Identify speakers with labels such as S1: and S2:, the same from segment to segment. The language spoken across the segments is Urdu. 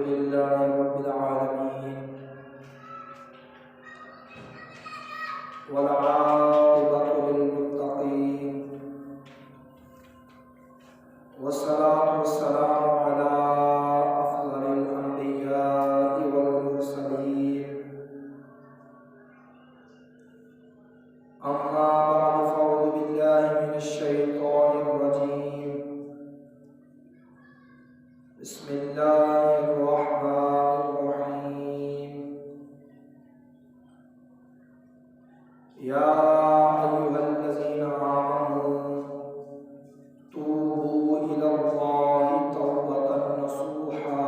S1: لله رب العالمين والعاقبة للمتقين والصلاة والسلام على أفضل الأنبياء والمرسلين أما بعد فأعوذ بالله من الشيطان الرجيم بسم الله الرحمن الرحيم يا أيها الذين آمنوا توبوا إلى الله توبة نصوحا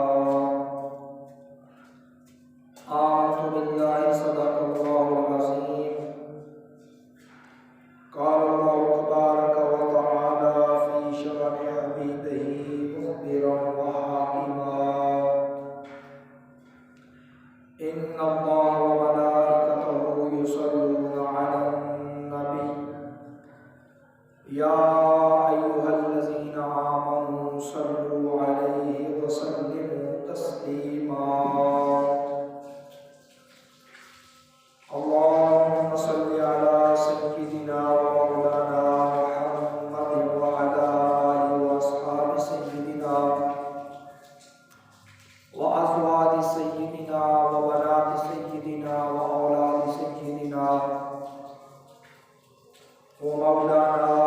S1: آمنت بالله صدق الله العظيم قال الله تبارك وتعالى في شأن عبيده مخبرا وحاكما إن الله وملائكته يصلون على النبي يا أيها الذين آمنوا صلوا عليه وسلموا تسليما اللهم صل على سيدنا ومولانا محمد وعلى آله وأصحاب سيدنا وأزواج سيدنا وبنات سيدنا وأولاد سيدنا ومولانا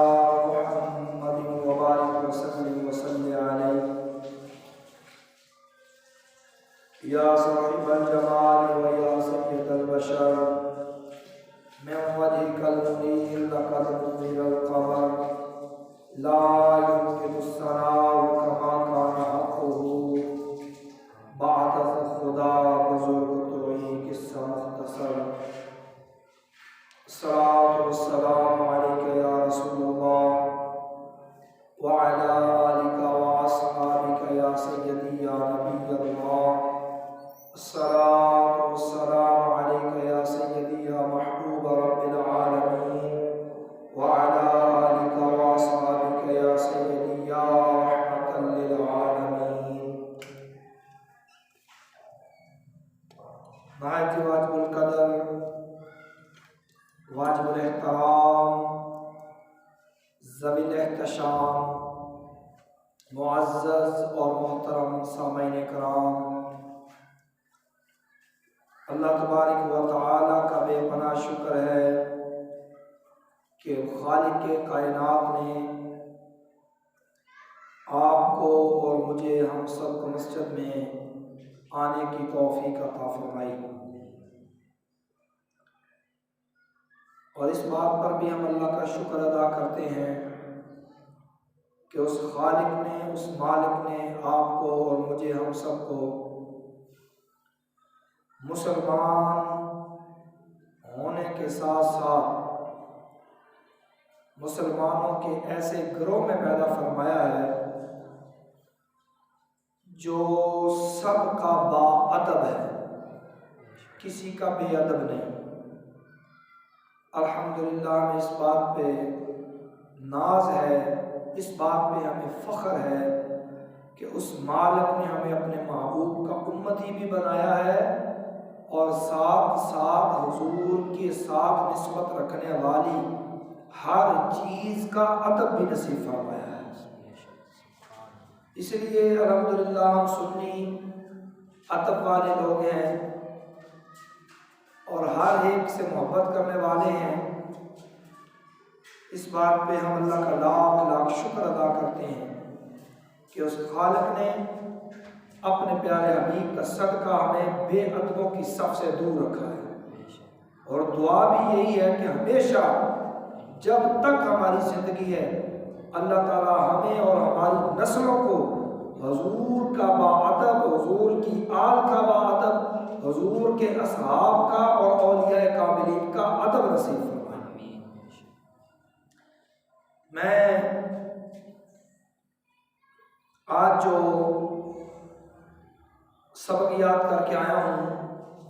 S1: محمد وبارك وسلم عليه يا صاحب الجمال ويا سيد البشر من وجهك المنير لقد نور القمر لا يمكن الثناء كما كان حقه بعد خدا بزرگ توئی قصہ مختصر الصلاة والسلام عليك يا رسول الله وعلى آلك وأصحابك يا سيدي يا نبي الله الصلاة والسلام عليك يا سيدي يا محبوب رب العالمين وعلى آلك وأصحابك يا سيدي يا رحمة للعالمين نہایت واجب القدر واجب الاحترام ذوی الاحتشام معزز اور محترم سامعین کرام، اللہ تبارک و تعالی کا بے پناہ شکر ہے کہ خالق کائنات نے آپ کو اور مجھے ہم سب کو مسجد میں آنے کی توفیق عطا فرمائی، اور اس بات پر بھی ہم اللہ کا شکر ادا کرتے ہیں کہ اس خالق نے، اس مالک نے آپ کو اور مجھے ہم سب کو مسلمان ہونے کے ساتھ ساتھ مسلمانوں کے ایسے گروہ میں پیدا فرمایا ہے جو سب کا با ادب ہے، کسی کا بے ادب نہیں۔ الحمدللہ ہمیں اس بات پہ ناز ہے، اس بات پہ ہمیں فخر ہے کہ اس مالک نے ہمیں اپنے محبوب کا امتی بھی بنایا ہے اور ساتھ ساتھ حضور کے ساتھ نسبت رکھنے والی ہر چیز کا ادب بھی نصیب فرمایا ہے۔ اس لیے الحمدللہ ہم سنی ادب والے لوگ ہیں اور ہر ایک سے محبت کرنے والے ہیں۔ اس بات پہ ہم اللہ کا لاکھ لاکھ شکر ادا کرتے ہیں کہ اس خالق نے اپنے پیارے حبیب کا صدقہ ہمیں بے ادبوں کی صف سے دور رکھا ہے، اور دعا بھی یہی ہے کہ ہمیشہ جب تک ہماری زندگی ہے اللہ تعالی ہمیں اور ہماری نسلوں کو حضور کا با ادب، حضور کی آل کا با ادب، حضور کے اصحاب کا اور اولیاء کاملین کا ادب نصیب فرمائے۔ میں آج جو سبق یاد کر کے آیا ہوں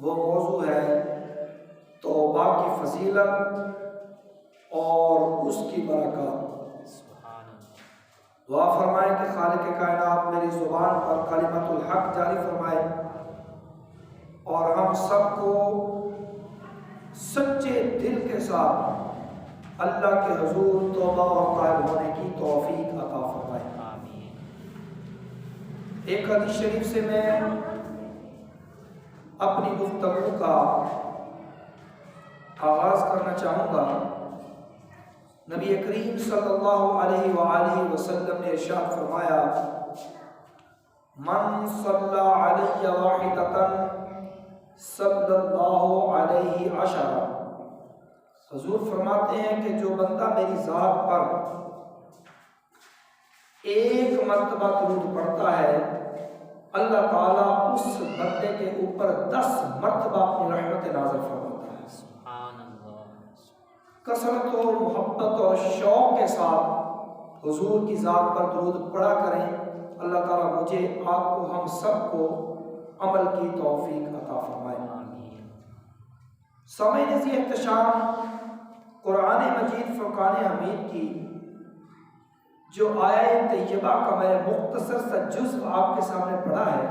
S1: وہ موضوع ہے توبہ کی فضیلت اور اس کی برکات۔ دعا فرمائیں کہ خالق کائنات میری زبان پر کلمت الحق جاری فرمائے اور ہم سب کو سچے دل کے ساتھ اللہ کے حضور توبہ اور قائل ہونے کی توفیق عطا فرمائے۔ ایک حدیث شریف سے میں اپنی گفتگو کا آغاز کرنا چاہوں گا۔ نبی کریم صلی اللہ علیہ وآلہ وسلم نے ارشاد فرمایا، من صلی علی واحدۃ صلی اللہ علیہ عشرہ۔ حضور فرماتے ہیں کہ جو بندہ میری ذات پر ایک مرتبہ درود پڑھتا ہے، اللہ تعالیٰ اس بندے کے اوپر 10 مرتبہ اپنی رحمت نازل فرماتا ہے۔ سبحان اللہ۔ کثرت اور محبت اور شوق کے ساتھ حضور کی ذات پر درود پڑھا کریں۔ اللہ تعالیٰ مجھے، آپ کو، ہم سب کو عمل کی توفیق عطا فرمائے۔ سامعین ذی احتشام، قرآن مجید فرقان حمید کی جو آیت طیبہ کا میں مختصر سا جزء آپ کے سامنے پڑھا ہے،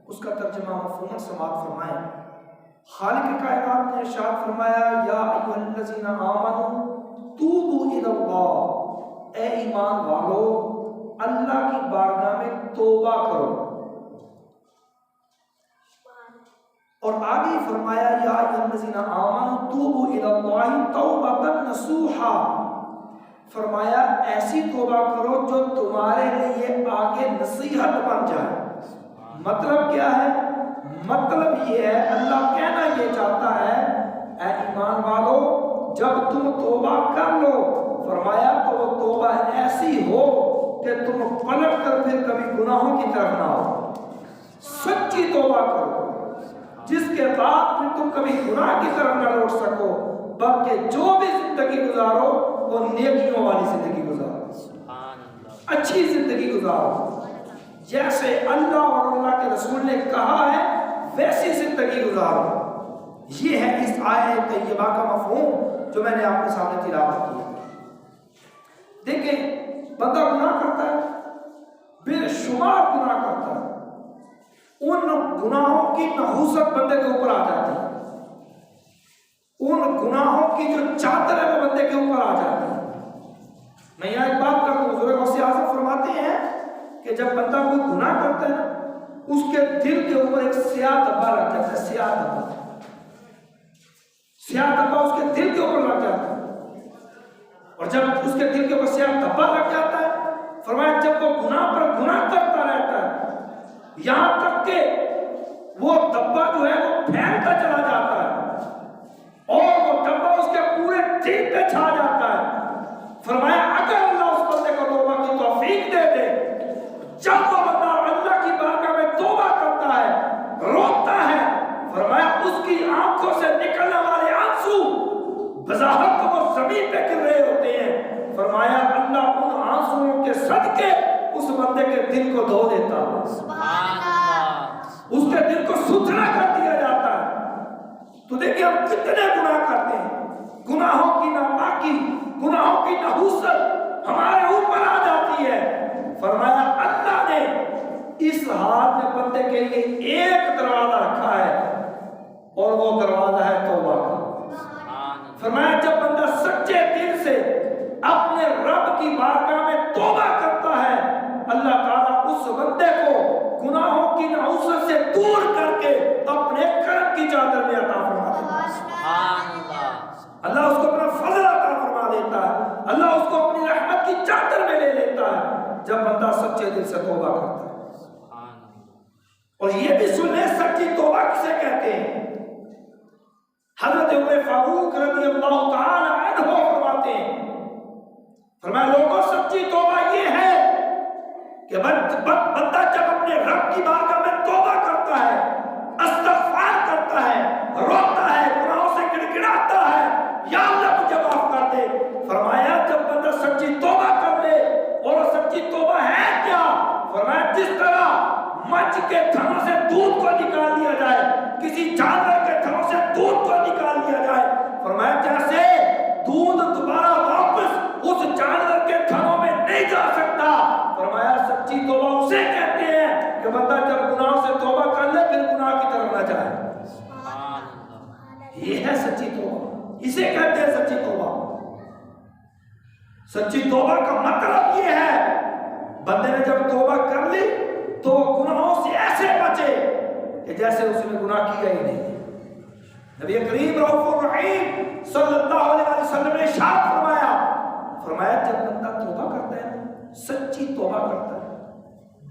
S1: اس کا ترجمہ مفہوماً سماعت فرمائیں۔ خالق کائنات نے ارشاد فرمایا، یا ایھا الذین آمنوا توبوا الی اللہ، اے ایمان والو اللہ کی بارگاہ میں توبہ کرو۔ اور آگے فرمایا، یا ایھا الذین آمنوا توبوا الی اللہ توبۃ نصوحا، فرمایا ایسی توبہ کرو جو تمہارے لیے آگے نصیحت بن جائے۔ مطلب کیا ہے؟ مطلب یہ ہے، اللہ کہنا یہ چاہتا ہے، اے ایمان والو جب تم توبہ کر لو، فرمایا تو وہ توبہ ایسی ہو کہ تم پلٹ کر پھر کبھی گناہوں کی طرف نہ آؤ۔ سچی توبہ کرو جس کے بعد پھر تم کبھی گناہ کی طرف نہ لوٹ سکو، بلکہ جو بھی زندگی گزارو وہ نیکیوں والی زندگی گزارو، اچھی زندگی گزارو، جیسے اللہ اور اللہ کے رسول نے کہا ہے ویسی زندگی گزارو۔ یہ ہے اس آیت طیبہ کا مفہوم جو میں نے آپ کے سامنے تلاوت کیا۔ دیکھیں، بندہ گناہ کرتا ہے، بے شمار گناہ کرتا ہے، ان گناہوں کی نحوست بندے کے اوپر آ جاتی ہے، ان گناہوں کی جو چادر ہے وہ بندے کے اوپر آ جاتی ہے۔ میں یہاں ایک بات کر دوں، حضور غوث اعظم فرماتے ہیں کہ جب بندہ کوئی گناہ کرتا ہے اس کے دل کے اوپر ایک سیاہ دھبا لگ جاتا ہے، سیاہ دھبا اس کے دل کے اوپر لگ جاتا ہے، اور جب اس کے دل کے اوپر سیاہ دھبا لگ جاتا ہے، فرمایا جب وہ گناہ پر گناہ کرتا رہتا ہے یہاں تک کہ وہ دھبا جو ہے وہ پھیلتا چلا جاتا ہے اور وہ دھبا اس کے پورے دل پہ چھا جاتا ہے، فرمایا اگر اللہ اس بندے کو توبہ کی توفیق دے دے، جب وہ بندہ اللہ کی بارگاہ میں توبہ کرتا ہے، روتا ہے، فرمایا اس کی آنکھوں سے نکلنے والے آنسو بظاہر تو وہ زمین پہ گر رہے ہوتے ہیں، فرمایا اللہ ان آنسوؤں کے صدقے اس بندے کے دل کو دھو دیتا ہے، سبحان اللہ، اس کے دل کو ستھرا کر دیا جاتا ہے۔ تو دیکھیں ہم کتنے گناہ کرتے ہیں، گناہوں کی ناپاکی، گناہوں کی نحوست ہمارے اوپر آ جاتی ہے، فرمایا اللہ نے اس حال میں بندے کے لیے ایک دروازہ رکھا ہے اور وہ دروازہ ہے توبہ کا۔ فرمایا جب بندہ سچے دل سے اپنے رب کی بارگاہ میں توبہ کرتا ہے، اللہ تعالیٰ اس بندے کو گناہوں کی نحوست سے دور کر کے اپنے کرم کی چادر میں عطا فرما دیتا ہے۔ اللہ اس کو اپنا فضل عطا فرما دیتا ہے، اللہ اس کو اپنی رحمت کی چادر میں لے لیتا ہے جب بندہ سچے دل سے توبہ کرتا ہے۔ اور یہ بھی سن لیں سچی توبہ کسے کہتے ہیں؟ حضرت عمر فاروق رضی اللہ تعالی عنہ فرماتے ہیں، فرمایا لوگوں سچی توبہ یہ ہے کہ بندہ جب اپنے رب کی بارگاہ میں توبہ کرتا ہے، استغفار کرتا ہے، روتا ہے، گناہوں سے گڑگڑاتا ہے، یا اللہ مجھے معاف کر دے، فرمایا جب بندہ سچی توبہ کر لے، اور سچی توبہ ہے کیا؟ فرمایا جس طرح مچھ کے تھنوں سے دودھ کو نکال لیا جائے، کسی جانور کے تھنوں سے دودھ کو نکال لیا جائے، فرمایا جیسے دودھ دوبارہ واپس اس جانور کے تھنوں میں نہیں جا سکتا، توبہ کر لے پھر گناہ کی طرف نہ جائے. یہ ہے سچی توبہ. اسے کہتے ہیں سچی توبہ. سچی توبہ کا مطلب یہ ہے بندے نے جب توبہ کر لی تو گناہوں سے ایسے بچے کہ جیسے اس نے گناہ کیا ہی نہیں. نبی کریم رؤوف الرحیم صلی اللہ علیہ وسلم نے ارشاد فرمایا جب بندہ توبہ کرتا ہے سچی توبہ کرتا ہے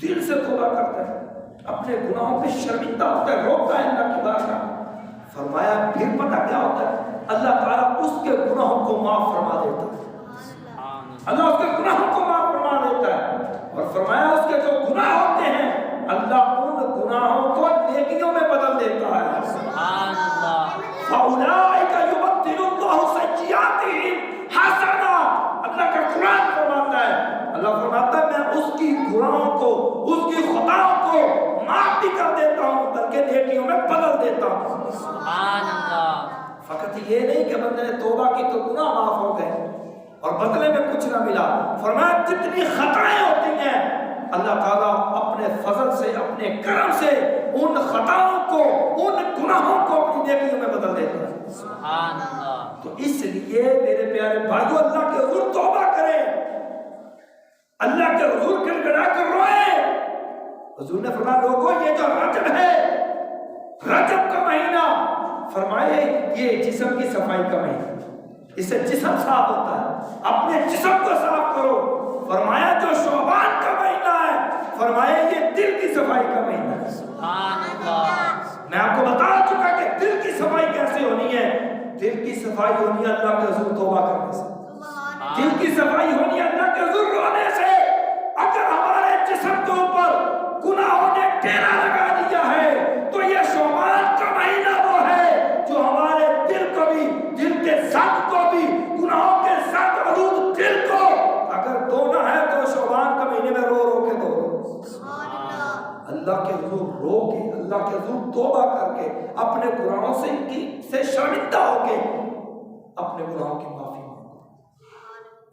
S1: دل سے توبہ کرتا ہے اپنے گناہوں پہ شرمندہ ہوتا ہے روکتا ہے اللہ کی بارگاہ فرمایا پھر پتہ کیا ہوتا ہے اللہ تعالیٰ اس کے گناہوں کو معاف فرما دیتا ہے. اللہ اس کے گناہوں کو معاف فرما دیتا ہے اور فرمایا اس کے جو گناہ ہوتے ہیں اللہ ان گناہوں کو نیکیوں میں بدل دیتا ہے. فَأُولَٰئِكَ يُبَدِّلُ اللَّهُ سَيِّئَاتِهِمْ حَسَنَاتٍ. اللہ کا قرآن فرماتا ہے اللہ فرماتا ہے میں اس کی گناہوں کو اس کی خطاؤں کو معاف بھی کر دیتا ہوں بلکہ نیکیوں میں بدل دیتا ہوں. سبحان اللہ. فقط یہ نہیں کہ بندے نے توبہ کی تو گناہ معاف ہو گئے اور بدلے میں کچھ نہ ملا. فرمایا جتنی خطائیں ہوتی ہیں اللہ تعالیٰ اپنے فضل سے اپنے کرم سے ان خطاؤں کو ان گناہوں کو اپنی نیکیوں میں بدل دیتا ہے. سبحان اللہ. تو اس لیے میرے پیارے بھائیو اللہ کے حضور توبہ کریں اللہ کے حضور گڑ گڑا کر روئے. حضور نے فرمایا لوگوں یہ جو رجب ہے رجب کا مہینہ فرمائے یہ جسم کی صفائی کا مہینہ اس سے جسم صاف ہوتا ہے اپنے جسم کو صاف کرو. فرمایا جو شعبان کا مہینہ ہے فرمایا یہ دل کی صفائی کا مہینہ ہے. سبحان اللہ. میں آپ کو بتا چکا کہ دل کی صفائی کیسے ہونی ہے. دل کی صفائی ہونی ہے اللہ کے حضور توبہ کرنے سے. دل کی صفائی ہونی ہے اللہ کے حضور رونے سے. اگر ہمارے جسم کے اوپر گناہوں نے ڈیرا لگا دیا ہے تو یہ شعبان کا مہینہ وہ ہے جو ہمارے دل کو بھی دل کے ساتھ کو بھی گناہوں کے ساتھ آلود دل کو اگر دھونا ہے تو شعبان کا مہینے میں رو رو کے دھو. اللہ کے حضور رو کے اللہ کے حضور توبہ کر کے اپنے گناہوں سے شرمندہ ہو کے اپنے گناہوں کی معافی مانگو.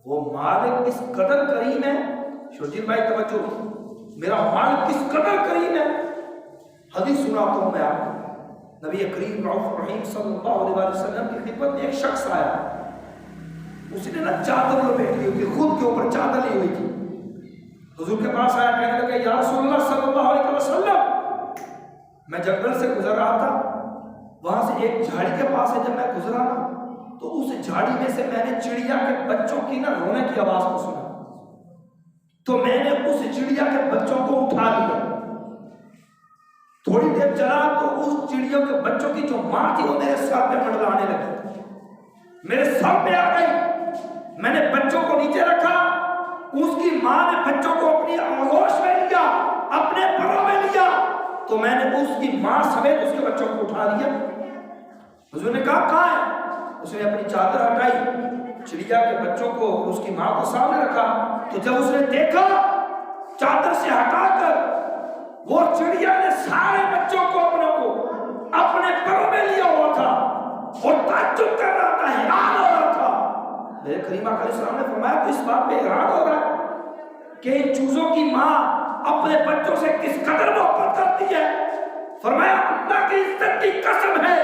S1: وہ مالک اس قدر کریم ہے. شرجیل بھائی توجہ میرا مالک کس قدر کریم ہے. حدیث سناتا ہوں میں آپ کو. نبی کریم رؤوف الرحیم صلی اللہ علیہ وسلم کی خدمت میں ایک شخص آیا. اس نے نا چادر لپیٹ لی ہوئی خود کے اوپر چادر لی ہوئی تھی. حضور کے پاس آیا کہنے لگا یا رسول اللہ صلی اللہ علیہ وسلم میں جنگل سے گزر رہا تھا وہاں سے ایک جھاڑی کے پاس ہے جب میں گزرا تو اس جھاڑی میں سے میں نے چڑیا کے بچوں کی نا رونے کی آواز کو سنا تو میں نے اس چڑیا کے بچوں کو اٹھا لیا. تھوڑی دیر چلا تو اس چڑیوں کے بچوں کی جو ماں تھی وہ میرے سر پہ منڈلانے لگی میرے سر پہ آ گئی. میں نے بچوں کو نیچے رکھا اس کی ماں نے بچوں کو اپنی آغوش میں لیا اپنے پروں میں لیا تو میں نے اس کی ماں سمیت اس کے بچوں کو اٹھا لیا. حضور نے کہا کہاں ہے؟ اس نے اپنی چادر ہٹائی چڑیا کے بچوں کو اس کی ماں کو سامنے رکھا تو جب اس نے دیکھا چادر سے ہٹا کر وہ چڑیا نے سارے بچوں کو اپنے پروں میں لیا ہوا تھا اور تعجب کر رہا تھا حیران ہو رہا تھا. میرے کریم علیہ السلام نے فرمایا تو اس بات پہ حیران ہو رہا ہے کہ ان چوزوں کی ماں اپنے بچوں سے کس قدر محبت کرتی ہے. فرمایا اللہ کی عزت کی قسم ہے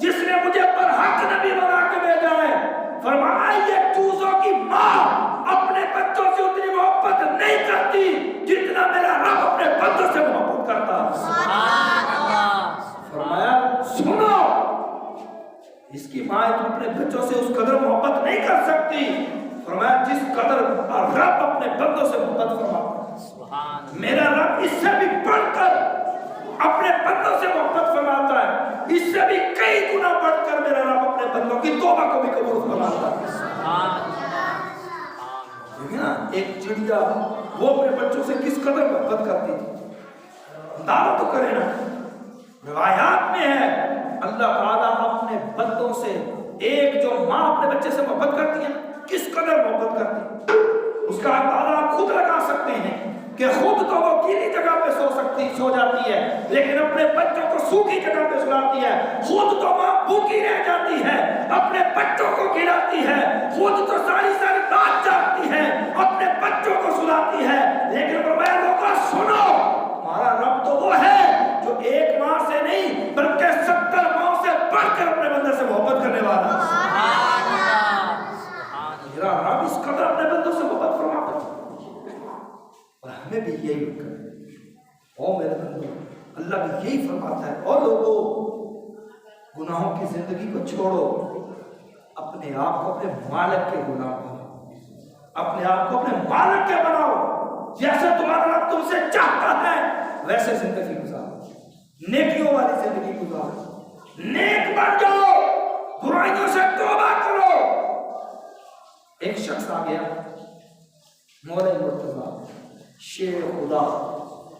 S1: جس نے مجھے برحق نبی بنا کے بھیجا ہے. فرمایا یہ چوزوں کی ماں اپنے بچوں سے اتنی محبت نہیں کرتی جتنا میرا رب اپنے بندوں سے محبت کرتا. سبحان اللہ. فرمایا سنو اس کی ماں اپنے بچوں سے اس قدر محبت نہیں کر سکتی. فرمایا جس قدر رب اپنے بندوں سے محبت فرماتا ہے میرا رب اس سے بھی بڑھ کر اپنے بندوں سے محبت فرماتا ہے. اس سے بھی کئی گنا بڑھ کر میرا رب اپنے بندوں کی توبہ کو بھی قبول فرماتا ہے. ایک چڑیا وہ اپنے بچوں سے کس قدر محبت کرتی تھی دعوت تو کرے نا. روایات میں ہے اللہ تعالیٰ اپنے بندوں سے ایک جو ماں اپنے بچے سے محبت کرتی ہے کس قدر محبت کرتی ہے اس کا اندازہ آپ خود لگا سکتے ہیں کہ خود تو وہ گیلی جگہ پہ سو جاتی ہے لیکن اپنے بچوں کو سوکھی جگہ پہ سلاتی ہے. خود تو ماں بھوکی رہ جاتی ہے اپنے بچوں کو کھلاتی ہے. خود تو ساری رات جاگتی ہے اپنے بچوں کو سلاتی ہے. لیکن فرمایا لوگوں سنو ہمارا رب تو وہ ہے جو والا میرا رب اس قدر اپنے بندوں سے محبت فرماتا ہے اور ہمیں بھی یہی کرے او میرے بندوں اللہ بھی یہی فرماتا ہے اور لوگوں گناہوں کی زندگی کو چھوڑو اپنے آپ کو اپنے مالک کے غلام بناؤ اپنے آپ کو اپنے مالک کے بناؤ جیسے تمہارا رب تم سے چاہتا ہے ویسے زندگی گزارو نیکیوں والی زندگی گزارو نیک بن جاؤ برائیوں سے توبہ کرو ایک شخص آ گیا مولا مرتضی شیر خدا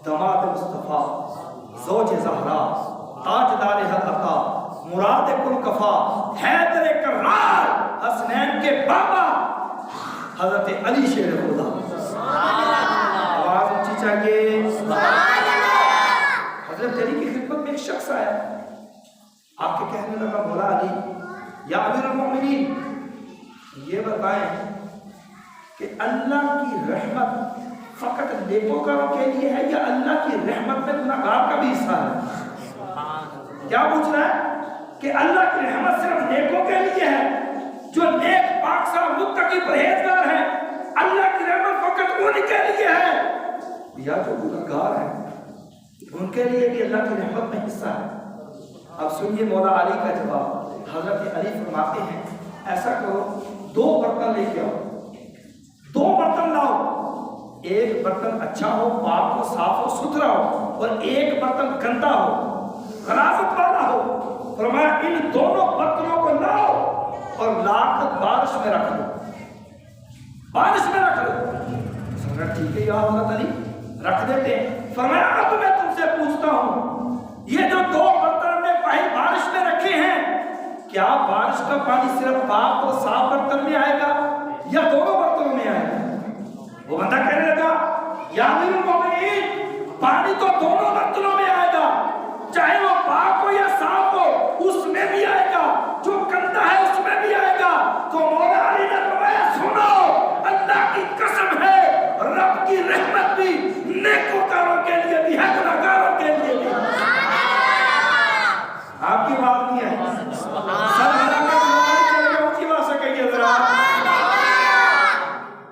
S1: دماد مصطفیٰ زوج زہرا تاجدار حقا مراد کل کفا حیدر کرار حسنین کے بابا حضرت علی شیر خدا آواز اونچی چاہیے حضرت علی کی خدمت میں ایک شخص آیا آپ کے کہنے لگا مولا علی یا امیر المومنین یہ بتائیں کہ اللہ کی رحمت فقط نیکوکاروں کے لیے ہے یا اللہ کی رحمت میں گناہگار کا بھی حصہ ہے کیا پوچھ رہا ہے کہ اللہ کی رحمت صرف نیکوں کے لیے ہے جو نیک پاک صاحب متقی پرہیزگار ہیں اللہ کی رحمت فقط ان کے لیے ہے یا جو گناہگار ہیں ان کے لیے بھی اللہ کی رحمت میں حصہ ہے اب سنیے مولا علی کا جواب حضرت علی فرماتے ہیں ایسا کرو 2 برتن لے کے آؤ 2 برتن لاؤ ایک برتن اچھا ہو پاک ہو صاف ہو ستھرا ہو اور ایک برتن گندا ہو غلاظت والا ہو فرمایا ان دونوں برتنوں کو لاؤ اور لا کر بارش میں رکھ دو بارش میں رکھ دو سمجھا ٹھیک ہے یا حضرت علی رکھ دیتے ہیں فرمایا اب میں تم سے پوچھتا ہوں یہ جو 2 برتن میں بارش میں رکھے ہیں کیا بارش کا پانی صرف پاک اور صاف برتن میں آئے گا یا دونوں برتنوں میں آئے گا وہ بندہ کہنے لگا یا امیر المومنین پانی تو دونوں برتنوں میں آئے گا چاہے وہ پاک ہو یا صاف ہو اس میں بھی آئے گا جو گندا ہے اس میں بھی آئے گا تو مولا علی نے فرمایا سنو اللہ کی قسم ہے رب کی رحمت بھی نیکوکاروں کے لیے بھی ہے گناہگاروں کے لیے بھی آپ کی بات نہیں ہے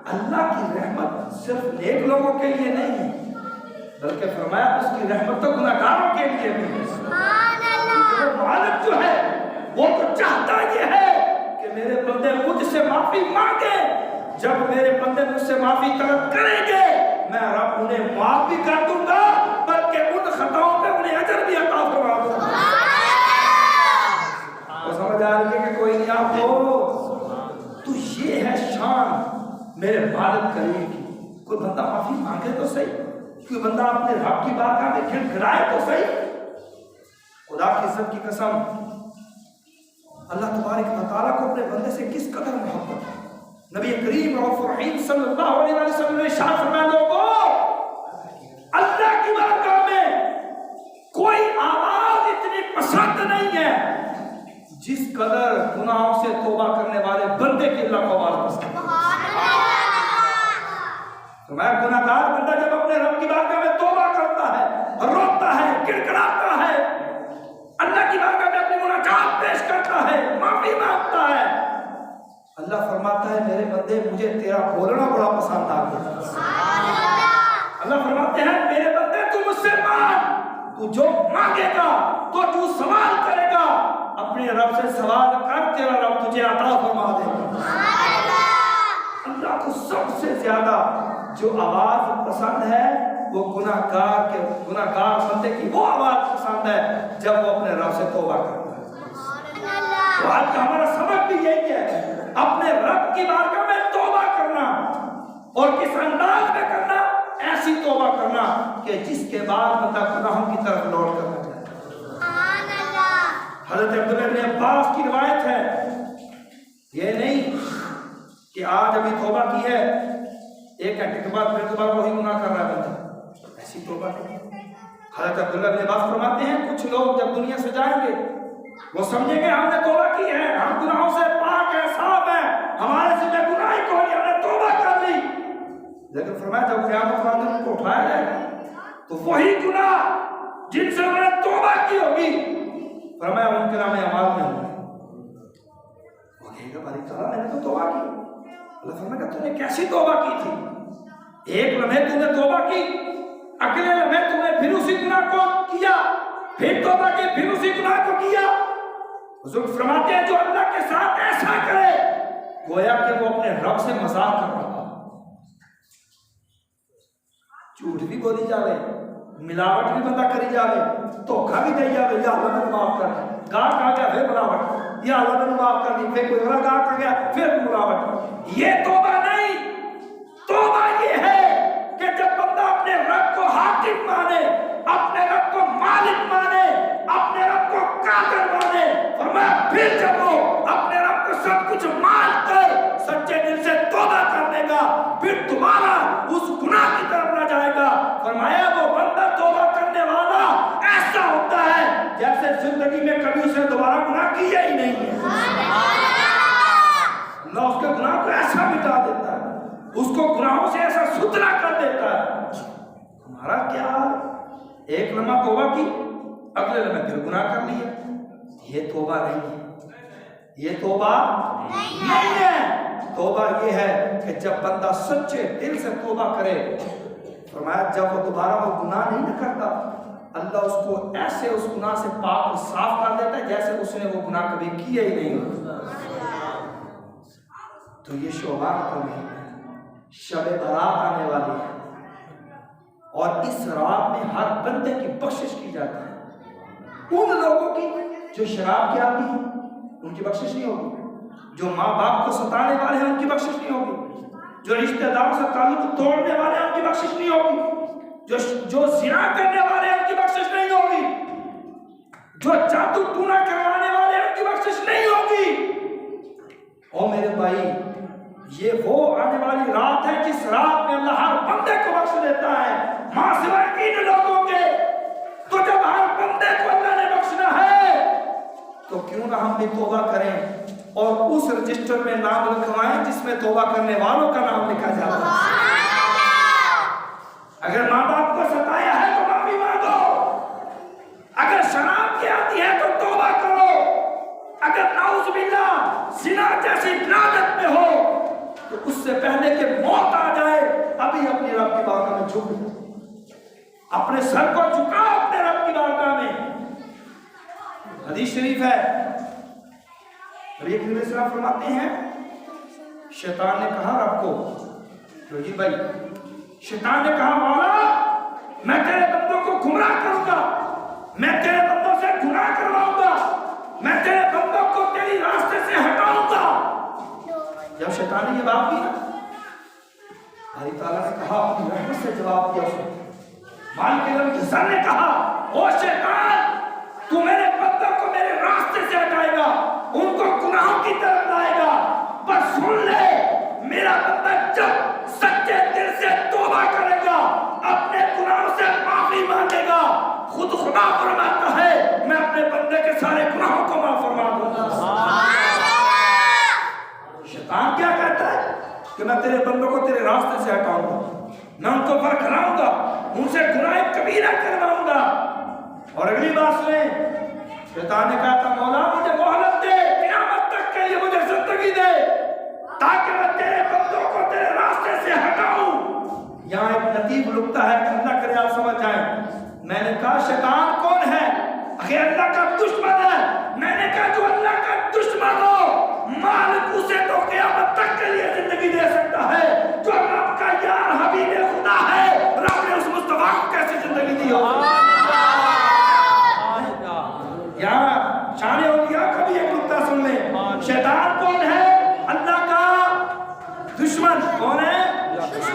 S1: اللہ کی رحمت صرف نیک لوگوں کے لیے نہیں ہے بلکہ فرمایا اس کی رحمت تو گناہگاروں کے لیے بھی ہے وہ مالک جو ہے وہ تو چاہتا یہ ہے کہ میرے بندے مجھ سے معافی مانگے جب میرے بندے مجھ سے معافی طلب کریں گے میں رب انہیں معاف بھی کر دوں گا بلکہ ان خطاؤں پہ انہیں اجر بھی عطا فرما دوں گا تو سمجھ آ رہی ہے کہ کوئی نہیں آپ کو تو یہ ہے شان میرے مالک کریم کی کوئی بندہ معافی مانگے تو صحیح کوئی بندہ اپنے رب کی بارگاہ میں گھڑ گھڑائے تو صحیح خدا کی عزت کی قسم اللہ تبارک و تعالیٰ کو اپنے بندے سے کس قدر محبت ہے نبی کریم رؤوف رحیم صلی اللہ علیہ وسلم نے ارشاد فرمایا لوگوں اللہ کی بارگاہ میں کوئی آواز اتنی پسند نہیں ہے جس قدر گناہوں سے توبہ کرنے والے بندے کی اللہ کو آواز پسند ہے تو میں گناہگار بندہ جب اپنے رب کی بارگاہ میں توبہ کرتا ہے روتا ہے گڑگڑاتا ہے اللہ کی بارگاہ میں اپنی مناجات پیش کرتا ہے معافی مانگتا ہے اللہ فرماتا ہے میرے بندے مجھے تیرا بولنا بڑا پسند آ گیا اللہ فرماتے ہیں میرے بندے تو مجھ سے مانگ تو جو مانگے گا تو جو سوال کرے گا اپنے رب سے سوال کر تیرا رب تجھے عطا فرما دے گا اللہ کو سب سے زیادہ جو آواز پسند ہے وہ گناہگار بندے کی وہ آواز پسند ہے جب وہ اپنے رب سے توبہ کرتا ہے تو آج کا ہمارا سبق بھی یہی ہے اپنے رب کی بارگاہ میں توبہ کرنا اور کس انداز میں کرنا ایسی توبہ کرنا کہ جس کے بعد بندہ گناہوں کی طرف لوٹ کرنا چاہے حضرت عبداللہ بن عباس کی روایت ہے یہ نہیں کہ آج ابھی توبہ کی ہے 1 گھنٹے کے بعد پھر دوبارہ وہی گناہ کر رہا ہے بندہ ایسی توبہ نہیں حضرت عبداللہ بن عباس فرماتے ہیں کچھ لوگ جب دنیا سے جائیں گے وہ سمجھیں گے ہم نے توبہ کی ہے ہم گناہوں سے پاک ہیں صاف ہیں ہمارے سے میں گناہ ہی کوئی ہم نے توبہ کر لی لیکن فرمایا جب قیامت والے دن ان کو اٹھایا جائے گا تو وہی گناہ جن سے انہوں نے توبہ کی ہوگی فرمایا ان کے نام اعمال میں ہوگی کہے گا باری تعالیٰ میں نے تو توبہ کی. اللہ فرمائے گا تو نے کیسی توبہ کی تھی؟ ایک لمحے تو نے توبہ کی، اگلے لمحے تو نے پھر اسی گناہ کو کیا، پھر توبہ کی، پھر اسی گناہ کو کیا. حضور فرماتے ہیں جو اللہ کے ساتھ ایسا کرے گویا کہ وہ اپنے رب سے مذاق کر رہا. جھوٹ بھی بولی جاوے، ملاوٹ بھی بندہ کری جاوے، دھوکا بھی دے جاوے، یا اللہ میں معاف کر، گاہک آ گیا پھر ملاوٹ، یا اللہ میں معاف کر دی، پھر کوئی اور گاہک آ گیا پھر ملاوٹ. یہ توبہ نہیں. توبہ یہ ہے کہ جب بندہ اپنے رب کو حاکم مانے، اپنے رب کو مالک مانے، اپنے رب کو قادر مانے، فرمایا پھر جب وہ اپنے رب کو سب کچھ مان کر سچے دل سے توبہ کرنے گا، پھر دوبارہ اس گناہ کی طرف نہ جائے گا. فرمایا وہ بندہ توبہ کرنے والا ایسا ہوتا ہے جیسے زندگی میں کبھی اس نے دوبارہ گناہ کیا ہی نہیں ہے. اللہ اس کے گناہ کو ایسا مٹا دیتا ہے، اس کو گناہوں سے ایسا ستھرا کر دیتا ہے. ہمارا کیا حال؟ ایک لمحہ توبہ کی، اگلے لمحے پھر گناہ کر لیا. یہ توبہ نہیں ہے، یہ توبہ نہیں ہے. توبہ یہ ہے کہ جب بندہ سچے دل سے توبہ کرے، فرمایا جب وہ دوبارہ وہ گناہ نہیں کرتا، اللہ اس کو ایسے اس گناہ سے پاک اور صاف کر دیتا ہے جیسے اس نے وہ گناہ کبھی کیا ہی نہیں ہوتا. تو یہ شعبان کا مہینہ ہے، شب برات آنے والی ہے، اور اس رات میں ہر بندے کی بخشش کی جاتی ہے. ان لوگوں کی جو شراب کے عادی ہیں ان کی بخشش نہیں ہوگی، جو ماں باپ کو ستانے والے ہیں ان کی بخشش نہیں ہوگی، جو رشتہ داروں سے تعلق توڑنے والے ہیں ان کی بخشش نہیں ہوگی، جو زنا کرنے والے ہیں ان کی بخشش نہیں ہوگی، جو جادو ٹونا کروانے والے ہیں ان کی بخشش نہیں ہوگی. او میرے بھائی، یہ وہ آنے والی رات ہے جس رات میں اللہ ہر بندے کو بخش دیتا ہے ماں سوائے ان لوگوں کے. تو جب ہر بندے کو اللہ نے بخشنا ہے تو کیوں نہ ہم بھی توبہ کریں اور اس رجسٹر میں نام لکھوائیں جس میں توبہ کرنے والوں کا نام لکھا جاتا ہے. اگر ماں باپ کو ستایا ہے تو معافی مانگو، اگر شراب کی آتی ہے تو توبہ کرو، اگر نعوذ باللہ زنا جیسی لعنت میں ہو تو اس سے پہلے کہ موت آ جائے ابھی اپنی رب کی بارگاہ میں جھک جاؤ، اپنے سر کو جھکاؤ اپنے رب کی بارگاہ میں. حدیث شریف ہے، نبی کریم صلی اللہ علیہ وسلم فرماتے ہیں شیطان نے کہا رب کو، جو جی بھائی، شیطان نے کہا مولا میں تیرے بندوں کو گمراہ کروں گا، میں تیرے بندوں سے گناہ کرواؤں گا، میں تیرے بندوں کو تیری راستے سے ہٹاؤں گا. جب شیطان نے یہ بات کی نا، اللہ تعالیٰ نے کہا اپنی رحمت سے جواب دیا. اس نے مالک الانتصار نے کہا او شیطان تو میرے بندوں کو میرے راستے سے ہٹائے گا، ان کو گناہوں کی طرف لائے گا، پر سن لے میرا بندہ جب سچے دل سے توبہ کرے گا، اپنے گناہوں سے معافی مانگے گا، خود خدا فرماتا ہے میں اپنے بندے کے سارے گناہوں کو معاف فرما دوں گا. شیطان کیا کہتا ہے کہ میں تیرے بندوں کو تیرے راستے سے ہٹاؤں گا، میں ان کو برکھلاؤں گا، ان سے گناہ کبیرہ کرواؤں گا. اور اگلی بات سنیں، شیطان نے کہا تھا مولا مجھے مہلت دے، قیامت تک کے لیے مجھے زندگی دے تاکہ میں تیرے بندوں کو تیرے راستے سے ہٹاؤں. یہاں ایک لطیف نکتہ ہے کہ اللہ کرے آپ سمجھ جائیں. میں نے کہا شیطان کون ہے؟ اگر اللہ کا دشمن ہے. میں نے کہا جو اللہ کا دشمن ہو مالک اسے تو قیامت تک کے لیے زندگی دے سکتا ہے، جو رب کا یار حبیب خدا ہے رب نے اس مصطفیٰ کو کیسی زندگی دی ہو. یہاں شان اولیاء کا بھی ایک نکتہ سن لیں. شیطان کون ہے؟ اللہ کا دشمن. کون ہے؟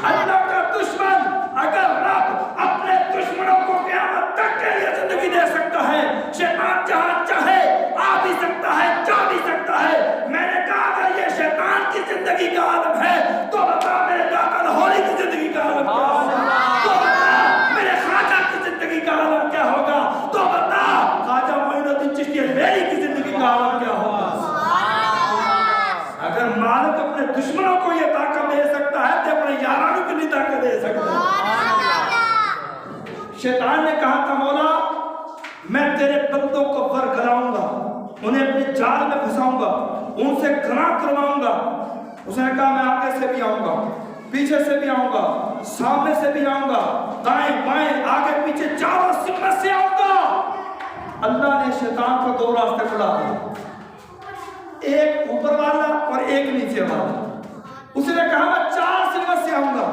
S1: اللہ کا دشمن. اگر رب اپنے دشمنوں کو قیامت تک کے لیے زندگی دے سکتا ہے، شیطان جہاں چاہے آ بھی سکتا ہے، جا بھی سکتا ہے. میں نے کہا اگر یہ شیطان کی زندگی کا عالم ہے تو بتا میرے داتا لاہوری کی زندگی کا عالم کیا ہوگا؟ تو بتا میرے خواجہ کی زندگی کا عالم کیا ہوگا؟ تو بتا خواجہ معین الدین چشتی الویلی کی زندگی کا عالم کیا ہوگا؟ اگر مالک اپنے دشمنوں کو یہ طاقت دے سکتا ہے تو اپنے یارانوں کو نہیں طاقت دے سکتا. شیطان نے کہا تھا مولا میں تیرے بندوں کو برگلاؤں گا، انہیں اپنے جال میں پھنساؤں گا، ان سے گناہ کروں اس نے کہا میں آگے سے بھی آؤں گا، پیچھے سے بھی آؤں گا، سامنے سے بھی آؤں گا، دائیں بائیں آگے پیچھے چاروں سمت سے آؤں گا۔ اللہ نے شیطان کو دو راستے بڑھا دیے، ایک اوپر والا اور ایک نیچے والا۔ اس نے کہا میں 4 سمت سے آؤں گا،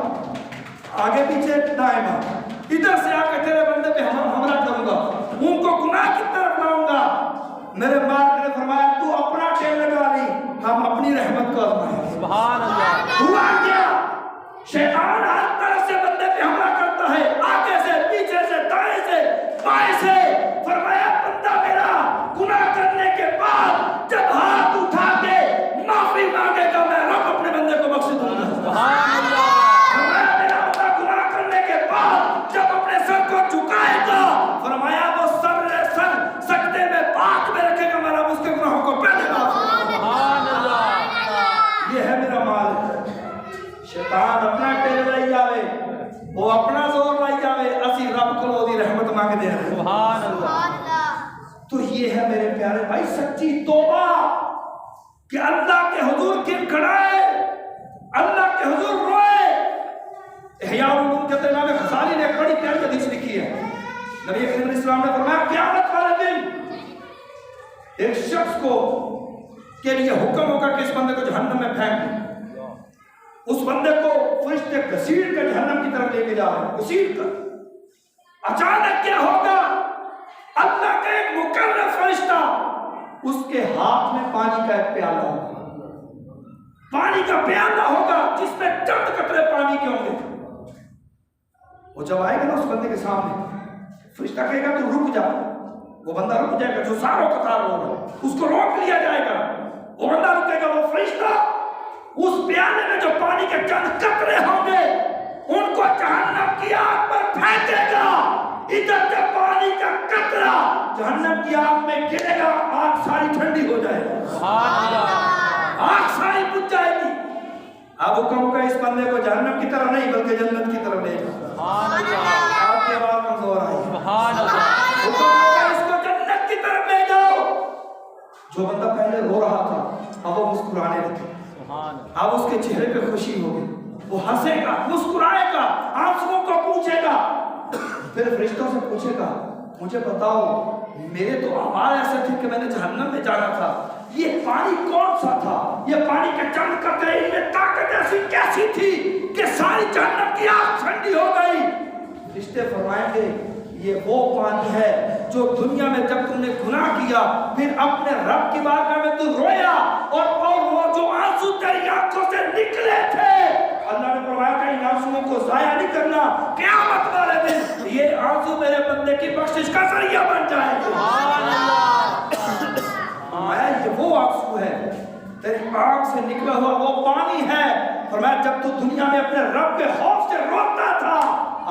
S1: آگے پیچھے دائیں بائیں، ادھر سے آ کے تیرے بندے پہ حملہ کروں گا، ان کو گناہ کی طرف لاؤں گا۔ میرے مالک نے فرمایا تو اپنا ٹیل لگا لی، ہم اپنی رحمت کو آزمائیں۔ سبحان اللہ۔ ہوا کیا؟ شیطان ہر طرف سے بندے پہ حملہ کرتا ہے، آگے سے، پیچھے سے، دائیں سے، بائیں سے۔ فرمایا بندہ میرا گناہ کرنے کے بعد جب ہاتھ اٹھا کے معافی مانگے گا میں رب اپنے بندے کو بخش دوں گا۔ سبحان اللہ۔ فرمایا میرا بندہ گناہ کرنے کے بعد جب اپنے سر کو جھکائے گا، فرمایا وہ سر سجدے میں پاک میں رکھے گا، میں رب اس کے گناہوں کو پہلے معاف کروں گا۔ سبحان اللہ۔ یہ ہے میرا مالک۔ شیطان اپنا ٹیل لائی جاوے، وہ اپنا زور لائی جاوے، اسی رب کو دی رحمت مانگ دے رہے۔ سبحان اللہ۔ تو یہ ہے میرے پیارے بھائی سچی توبہ کہ اللہ کے حضور گر کھڑائے، اللہ کے حضور روئے۔ احیاء العلوم کے امام غزالی نے ایک بڑی پیاری حدیث لکھی ہے۔ نبی کریم علیہ السلام نے فرمایا قیامت والے دن ایک شخص کو کے لیے حکم ہوگا کہ اس بندے کو جہنم میں پھینک دیں۔ اس بندے کو فرشتے گھسیٹ کر جہنم کی طرف لے کے جا رہے ہیں، گھسیٹ کر۔ اچانک کیا ہوگا؟ اللہ کا ایک مقرر فرشتہ اس کے ہاتھ میں پانی کا ایک پیالہ ہوگا، پانی کا پیالہ ہوگا جس میں چند قطرے پانی کے ہوں گے۔ وہ جب آئے گا نا اس بندے کے سامنے، فرشتہ کہے گا تو رک جا، وہ بندہ رک جائے گا جو ساروں قطار ہوگا، اس کو روک لیا جائے گا، وہ بندہ رکے گا، وہ فرشتہ اس پیالے میں جو پانی کے چند قطرے ہوں گے ان کو جہنم کی آگ پر پھینکے گا۔ ادھر سے پانی کا قطرہ جہنم کی آگ میں گرے گا، آگ ساری ٹھنڈی ہو جائے گی، آگ ساری بجھ جائے گی۔ اب حکم ہوگا اس بندے کو جہنم کی طرف نہیں بلکہ جنت کی طرف لے جاؤ۔ آپ کی آواز کمزور آئی۔ حکم ہوگا اس کو جنت کی طرف لے جاؤ۔ جو بندہ پہلے رو رہا تھا اب وہ مسکرانے لگے، اب اس کے چہرے پہ خوشی ہوگی، وہ ہنسے گا، مسکرائے گا، آنسوؤں کو پوچھے گا۔ پھر فرشتوں سے پوچھے گا مجھے بتاؤ میرے تو اعمال ایسے تھے کہ میں نے جہنم میں جانا تھا، یہ پانی کون سا تھا؟ یہ پانی کے چند قطرے، ان میں طاقت ایسی کیسی تھی کہ ساری جہنم کی آگ ٹھنڈی ہو گئی؟ فرشتے فرمائیں گے یہ وہ پانی ہے جو دنیا میں جب تم نے گناہ کیا پھر اپنے رب کی بارگاہ میں تو رویا اور وہ جو آنسو تیری آنکھوں سے نکلے تھے، اللہ نے فرمایا کہ ان آنسوؤں کو ضائع نہیں کرنا، قیامت والے دن یہ آنسو میرے بندے کی بخشش کا ذریعہ بن جائے گا۔ یہ وہ آنسو ہے، تیری آنکھ سے نکلا ہوا وہ پانی ہے۔ فرمایا جب تو دنیا میں اپنے رب کے خوف سے روتا تھا،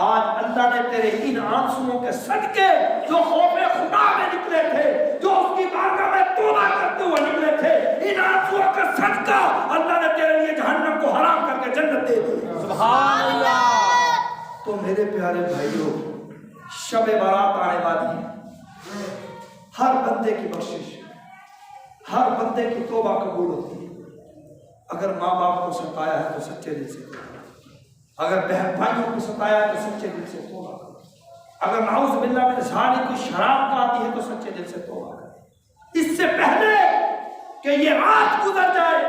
S1: آج اللہ نے تیرے ان آنسوؤں کے صدقے جو خوف خدا میں نکلے تھے، جو اس کی بارگاہ میں توبہ کرتے ہوئے نکلے تھے، ان آنسوؤں کا صدقہ اللہ نے تیرے لیے جہنم کو حرام کر کے جنت دے دی۔ سبحان اللہ۔ تو میرے پیارے بھائیوں، شب بارات آنے والی ہے، ہر بندے کی بخشش، ہر بندے کی توبہ قبول ہوتی ہے۔ اگر ماں باپ کو ستایا ہے تو سچے دل سے توبہ، اگر بہن بھائیوں کو ستایا ہے تو سچے دل سے توبہ کرو، اگر نعوذ باللہ من ذالک کوئی شراب کا آتی ہے تو سچے دل سے توبہ کرو، اس سے پہلے کہ یہ رات گزر جائے،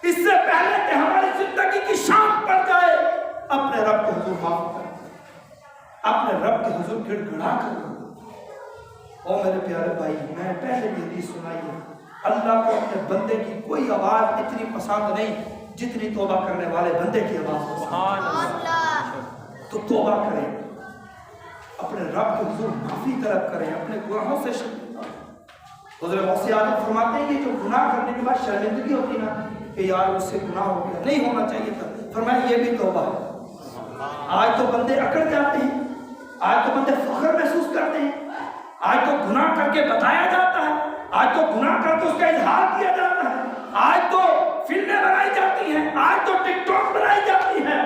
S1: اس سے پہلے کہ ہماری زندگی کی شام پڑ جائے، اپنے رب کے حضور معاف کرو، اپنے رب کے حضور گڑ گڑا کرو۔ او میرے پیارے بھائی، میں پہلے بھی حدیث سنائی ہے، اللہ کو اپنے بندے کی کوئی آواز اتنی پسند نہیں جتنی توبہ کرنے والے بندے کی آواز پسند۔ تو توبہ کریں، اپنے رب کے حضور معافی طلب کریں، اپنے گناہوں سے حضرت غوث اعظم فرماتے ہیں کہ جو گناہ کرنے کے بعد شرمندگی ہوتی نا کہ یار اس سے گناہ ہو گیا، نہیں ہونا چاہیے تھا، فرمایا یہ بھی توبہ ہے۔ آج تو بندے اکڑ جاتے ہیں، آج تو بندے فخر محسوس کرتے ہیں، آج تو گناہ کر کے بتایا جاتا ہے، آج تو گناہ کر کے اس کا اظہار کیا جاتا ہے، آج تو فلمیں بنائی جاتی ہیں، آج تو ٹک ٹاک بنائی جاتی ہیں،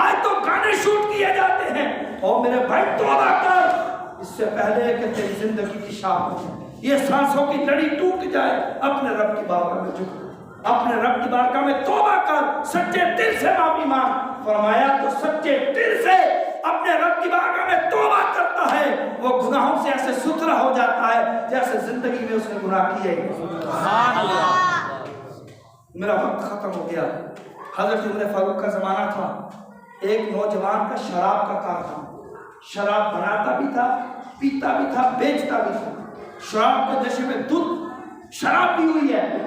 S1: آج تو گانے شوٹ کیے جاتے ہیں۔ اور میرے بھائی توبہ کر، اس سے پہلے کہ تیری زندگی کی شام ہو جائے، یہ سانسوں کی لڑی ٹوٹ جائے، اپنے رب کی بارگاہ میں جھک۔ اپنے رب کی بارگاہ میں توبہ کر، سچے دل سے معافی مانگ۔ فرمایا تو سچے دل سے اپنے رب کی بارگاہ میں توبہ کرتا ہے، وہ گناہوں سے ایسے ستھرا ہو جاتا ہے جیسے زندگی میں اس نے گناہ کیے۔ سبحان اللہ۔ میرا وقت ختم ہو گیا۔ حضرت عمر فاروق کا زمانہ تھا، ایک نوجوان کا شراب کا کارخانہ، شراب بناتا بھی تھا، پیتا بھی تھا، بیچتا بھی تھا۔ شراب کے نشے میں دودھ شراب بھی ہوئی ہے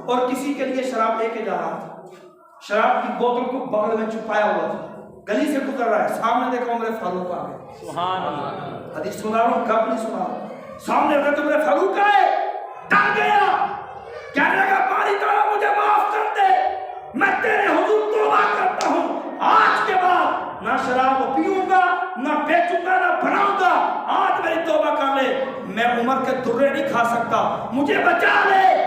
S1: اور کسی کے لیے شراب لے کے جا رہا تھا، شراب کی بوتل کو بغل میں چھپایا ہوا تھا، گلی سے گزر رہا ہے، سامنے دیکھا عمر فاروق آ گئے۔ سبحان اللہ۔ حدیث سنا رہا ہوں، کب نہیں سنا رہا ہوں۔ سامنے حضرت عمر فاروق آئے، ڈر گیا، کہنے لگا باری تعالیٰ مجھے معاف کر دے، میں تیرے حضور توبہ کرتا ہوں، آج کے بعد نہ شراب پیوں گا، نہ بیچوں گا، نہ بناؤں گا، آج میری توبہ کر لے، میں عمر کے درے نہیں کھا سکتا، مجھے بچا لے۔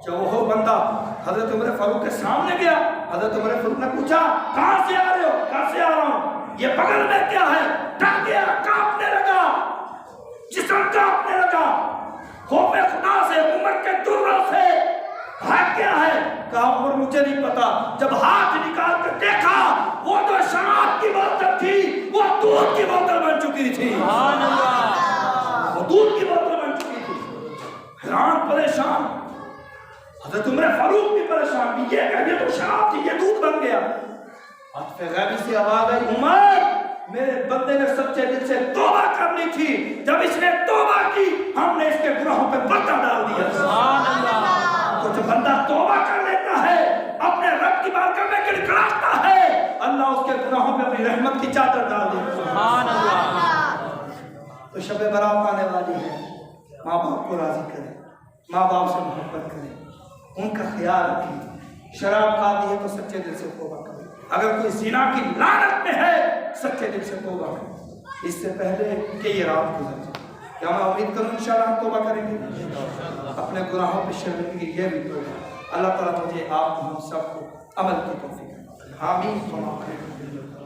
S1: جب وہ بندہ حضرت عمر فاروق کے سامنے گیا، حضرت عمر فاروق نے پوچھا کہاں سے آ رہے ہو؟ کہاں سے آ رہا ہوں؟ یہ بغل میں کیا ہے؟ ڈر گیا، کانپنے لگا، جسم کانپنے لگا، خوف خدا سے، عمر کے دروں سے۔ بھاگ کیا ہے؟ کہا عمر مجھے نہیں پتا۔ جب ہاتھ نکال کر دیکھا، وہ تو شراب کی بوتل تھی، وہ دودھ کی بوتل بن چکی تھی۔ سبحان اللہ۔ وہ دودھ کی بوتل بن چکی تھی۔ حیران پریشان، حضرت عمر فاروق بھی پریشان، بھی یہ کہ یہ تو شراب تھی، یہ دودھ بن گیا۔ عاطف غیبی سے آواز آئی، عمر میرے بندے نے سچے دل سے توبہ کرنی تھی، جب اس نے توبہ کی ہم نے اس کے گناہوں پہ پردہ ڈال دیا۔ سبحان اللہ۔ تو جو بندہ توبہ کر لیتا ہے، اپنے رب کی بارگاہ میں گڑگڑاتا ہے، اللہ اس کے گناہوں پہ اپنی رحمت کی چادر ڈال دیتا۔ سبحان اللہ۔ تو شب برات آنے والی ہے، ماں باپ کو راضی کریں، ماں باپ سے محبت کریں، ان کا خیال رکھیں۔ شراب کھا دی ہے تو سچے دل سے توبہ کریں۔ اگر کوئی زنا کی لعنت میں ہے، سچے دل سے توبہ کریں، اس سے پہلے کہ یہ رات گزر جائے۔ کیا میں امید کروں انشاءاللہ ہم توبہ کریں گے؟ اپنے گناہوں پہ شرمندگی یہ بھی توبہ۔ اللہ تعالیٰ مجھے آپ کو ہم سب کو عمل کی توفیق دے۔ آمین۔